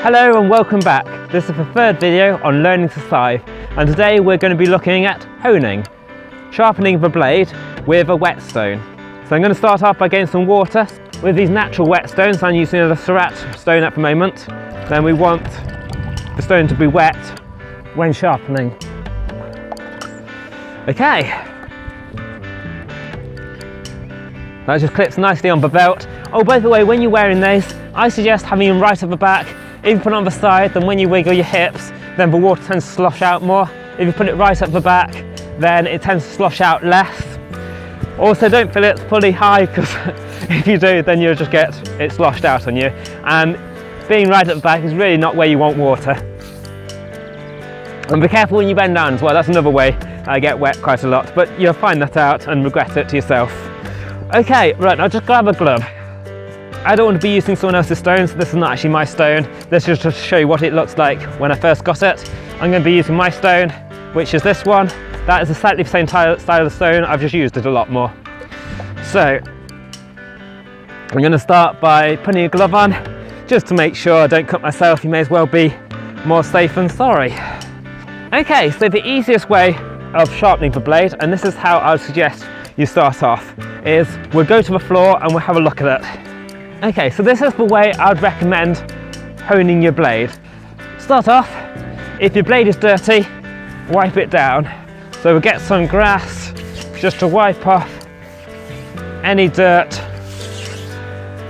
Hello and welcome back. This is the third video on learning to scythe, and today we're going to be looking at honing, sharpening the blade with a whetstone. So I'm going to start off by getting some water. With these natural whetstones, I'm using the scythe stone at the moment. Then we want the stone to be wet when sharpening. Okay. That just clips nicely on the belt. Oh, by the way, when you're wearing these, I suggest having them right at the back. If you put it on the side, then when you wiggle your hips, then the water tends to slosh out more. If you put it right at the back, then it tends to slosh out less. Also, don't fill it fully high, because if you do, then you'll just get it sloshed out on you. And being right at the back is really not where you want water. And be careful when you bend down as well. That's another way I get wet quite a lot, but you'll find that out and regret it to yourself. Okay, right, now just grab a glove. I don't want to be using someone else's stones. This is not actually my stone. This is just to show you what it looks like when I first got it. I'm going to be using my stone, which is this one. That is exactly the same style of stone. I've just used it a lot more. So I'm going to start by putting a glove on, just to make sure I don't cut myself. You may as well be more safe than sorry. Okay, so the easiest way of sharpening the blade, and this is how I would suggest you start off, is we'll go to the floor and we'll have a look at it. Okay, so this is the way I'd recommend honing your blade. Start off, if your blade is dirty, wipe it down. So we'll get some grass just to wipe off any dirt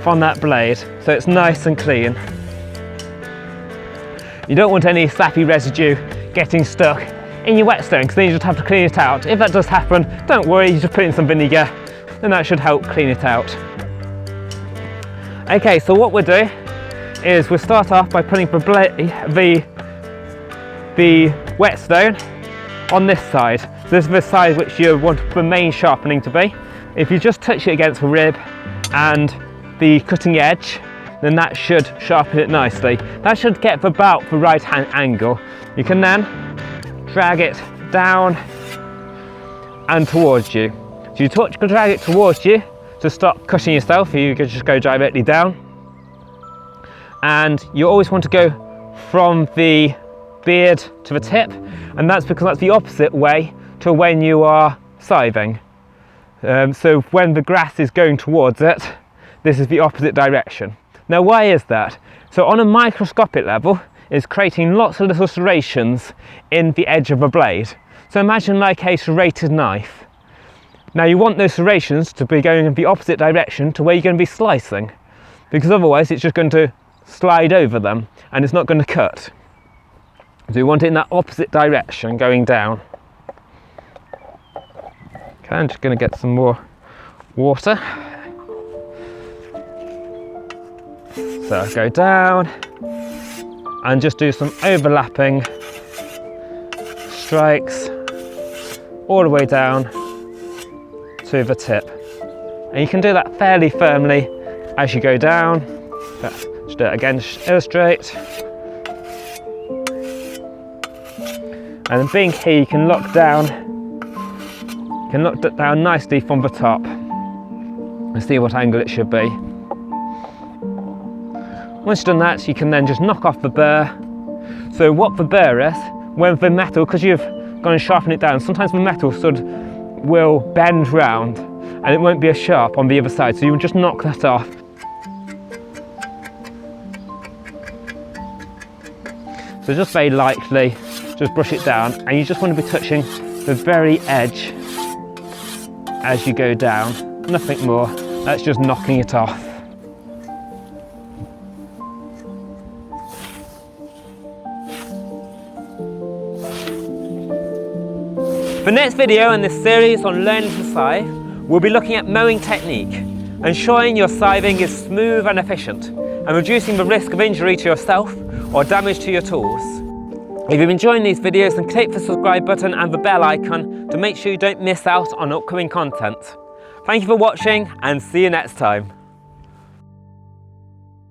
from that blade, so it's nice and clean. You don't want any sappy residue getting stuck in your whetstone, because then you just have to clean it out. If that does happen, don't worry, you just put in some vinegar and that should help clean it out. Okay, so what we'll do is we'll start off by putting the whetstone on this side. This is the side which you want the main sharpening to be. If you just touch it against the rib and the cutting edge, then that should sharpen it nicely. That should get about the right hand angle. You can then drag it down and towards you. So you drag it towards you to stop cutting yourself. You can just go directly down. And you always want to go from the beard to the tip, and that's because that's the opposite way to when you are scything. So when the grass is going towards it, this is the opposite direction. Now, why is that? So on a microscopic level, it's creating lots of little serrations in the edge of a blade. So imagine like a serrated knife. Now you want those serrations to be going in the opposite direction to where you're going to be slicing, because otherwise it's just going to slide over them and it's not going to cut. So you want it in that opposite direction going down. Okay, I'm just going to get some more water. So I'll go down and just do some overlapping strikes all the way down to the tip. And you can do that fairly firmly as you go down. Just do it again to illustrate. And then being here, you can lock down nicely from the top and see what angle it should be. Once you've done that, you can then just knock off the burr. So what the burr is, when the metal, because you've gone and sharpened it down, sometimes the metal will bend round and it won't be as sharp on the other side, so you will just knock that off. So just very lightly, just brush it down, and you just want to be touching the very edge as you go down, nothing more. That's just knocking it off. The next video in this series on learning to scythe, we'll be looking at mowing technique, ensuring your scything is smooth and efficient, and reducing the risk of injury to yourself or damage to your tools. If you've been enjoying these videos, then click the subscribe button and the bell icon to make sure you don't miss out on upcoming content. Thank you for watching, and see you next time.